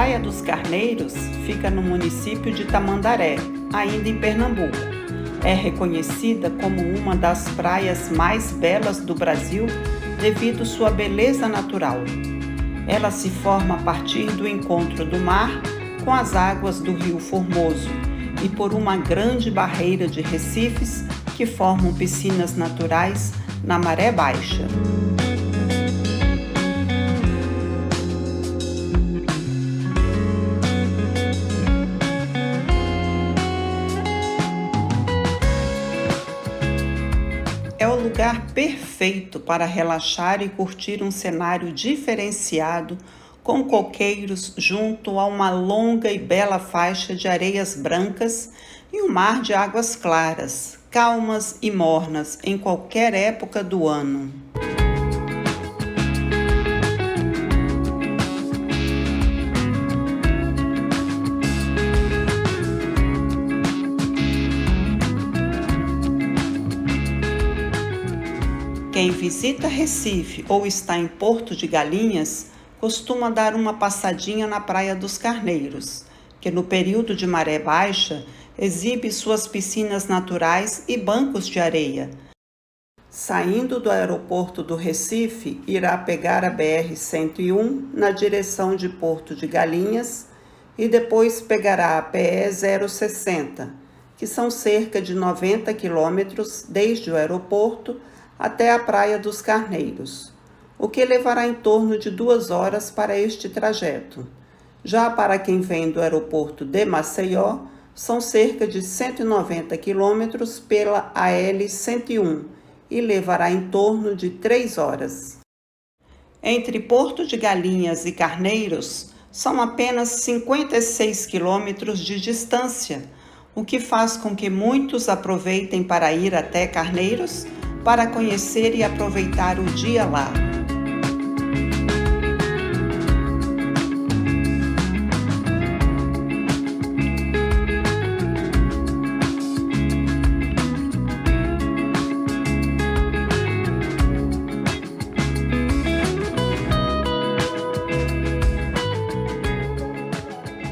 Praia dos Carneiros fica no município de Tamandaré, ainda em Pernambuco. É reconhecida como uma das praias mais belas do Brasil devido sua beleza natural. Ela se forma a partir do encontro do mar com as águas do Rio Formoso e por uma grande barreira de recifes que formam piscinas naturais na maré baixa. É o lugar perfeito para relaxar e curtir um cenário diferenciado com coqueiros junto a uma longa e bela faixa de areias brancas e um mar de águas claras, calmas e mornas em qualquer época do ano. Quem visita Recife ou está em Porto de Galinhas costuma dar uma passadinha na Praia dos Carneiros, que no período de maré baixa exibe suas piscinas naturais e bancos de areia. Saindo do aeroporto do Recife, irá pegar a BR-101 na direção de Porto de Galinhas e depois pegará a PE 060, que são cerca de 90 quilômetros desde o aeroporto até a Praia dos Carneiros, o que levará em torno de 2 horas para este trajeto. Já para quem vem do aeroporto de Maceió, são cerca de 190 quilômetros pela AL-101 e levará em torno de 3 horas. Entre Porto de Galinhas e Carneiros, são apenas 56 quilômetros de distância, o que faz com que muitos aproveitem para ir até Carneiros para conhecer e aproveitar o dia lá.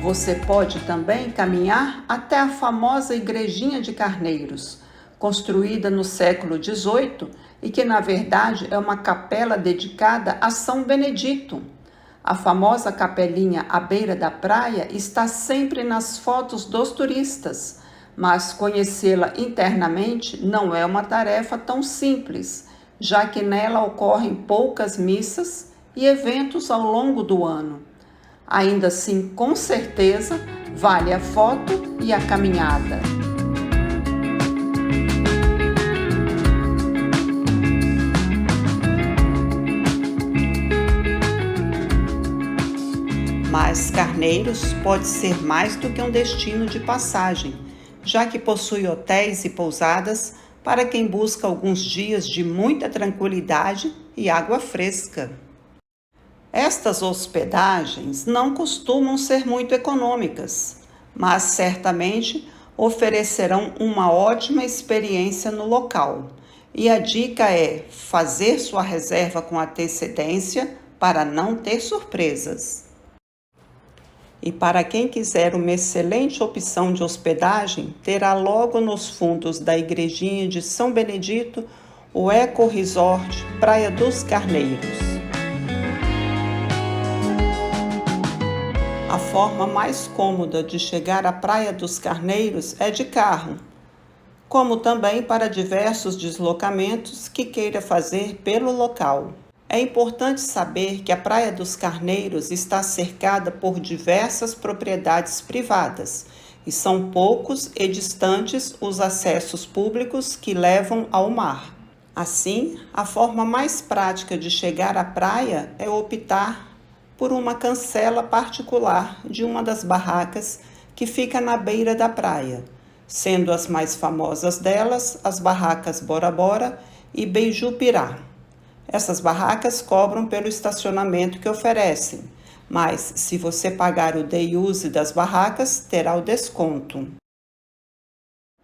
Você pode também caminhar até a famosa Igrejinha de Carneiros, construída no século XVIII e que, na verdade, é uma capela dedicada a São Benedito. A famosa capelinha à beira da praia está sempre nas fotos dos turistas, mas conhecê-la internamente não é uma tarefa tão simples, já que nela ocorrem poucas missas e eventos ao longo do ano. Ainda assim, com certeza, vale a foto e a caminhada. Mas Carneiros pode ser mais do que um destino de passagem, já que possui hotéis e pousadas para quem busca alguns dias de muita tranquilidade e água fresca. Estas hospedagens não costumam ser muito econômicas, mas certamente oferecerão uma ótima experiência no local. E a dica é fazer sua reserva com antecedência para não ter surpresas. E para quem quiser uma excelente opção de hospedagem, terá logo nos fundos da Igrejinha de São Benedito o Eco Resort Praia dos Carneiros. A forma mais cômoda de chegar à Praia dos Carneiros é de carro, como também para diversos deslocamentos que queira fazer pelo local. É importante saber que a Praia dos Carneiros está cercada por diversas propriedades privadas e são poucos e distantes os acessos públicos que levam ao mar. Assim, a forma mais prática de chegar à praia é optar por uma cancela particular de uma das barracas que fica na beira da praia, sendo as mais famosas delas as barracas Bora Bora e Beijupirá. Essas barracas cobram pelo estacionamento que oferecem, mas se você pagar o day use das barracas, terá o desconto.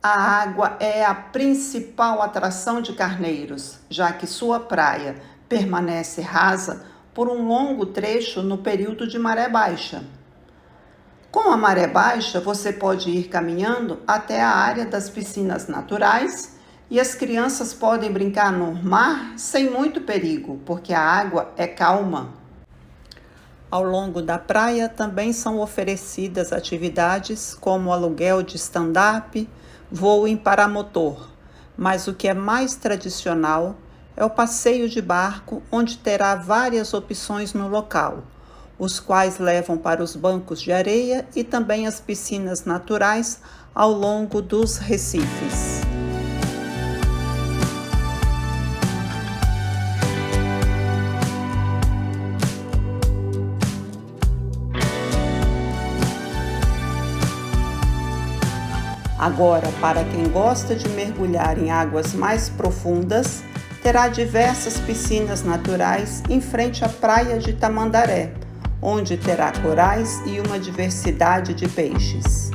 A água é a principal atração de Carneiros, já que sua praia permanece rasa por um longo trecho no período de maré baixa. Com a maré baixa, você pode ir caminhando até a área das piscinas naturais e as crianças podem brincar no mar sem muito perigo, porque a água é calma. Ao longo da praia também são oferecidas atividades como aluguel de stand-up, voo em paramotor, mas o que é mais tradicional é o passeio de barco, onde terá várias opções no local, os quais levam para os bancos de areia e também as piscinas naturais ao longo dos recifes. Agora, para quem gosta de mergulhar em águas mais profundas, terá diversas piscinas naturais em frente à praia de Tamandaré, onde terá corais e uma diversidade de peixes.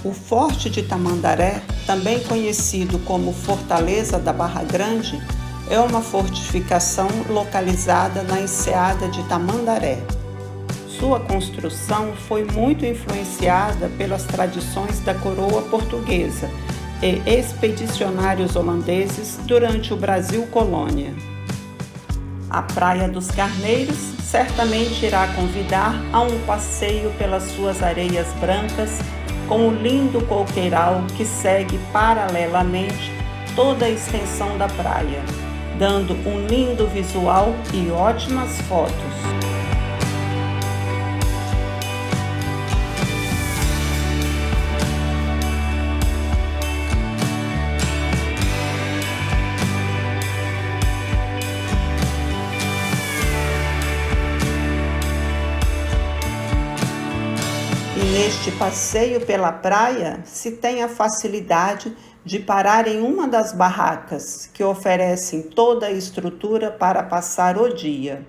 O Forte de Tamandaré, também conhecido como Fortaleza da Barra Grande, é uma fortificação localizada na enseada de Tamandaré. Sua construção foi muito influenciada pelas tradições da coroa portuguesa e expedicionários holandeses durante o Brasil colônia. A Praia dos Carneiros certamente irá convidar a um passeio pelas suas areias brancas, com o lindo coqueiral que segue paralelamente toda a extensão da praia, dando um lindo visual e ótimas fotos. E neste passeio pela praia se tem a facilidade de parar em uma das barracas que oferecem toda a estrutura para passar o dia.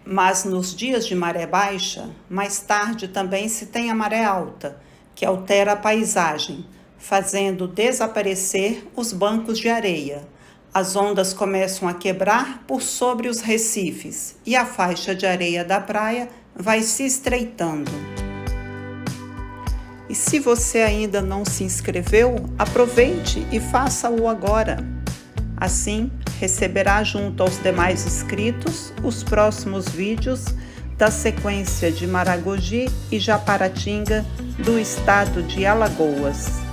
Mas nos dias de maré baixa, mais tarde também se tem a maré alta, que altera a paisagem, fazendo desaparecer os bancos de areia. As ondas começam a quebrar por sobre os recifes e a faixa de areia da praia vai se estreitando. E se você ainda não se inscreveu, aproveite e faça-o agora. Assim, receberá junto aos demais inscritos os próximos vídeos da sequência de Maragogi e Japaratinga do estado de Alagoas.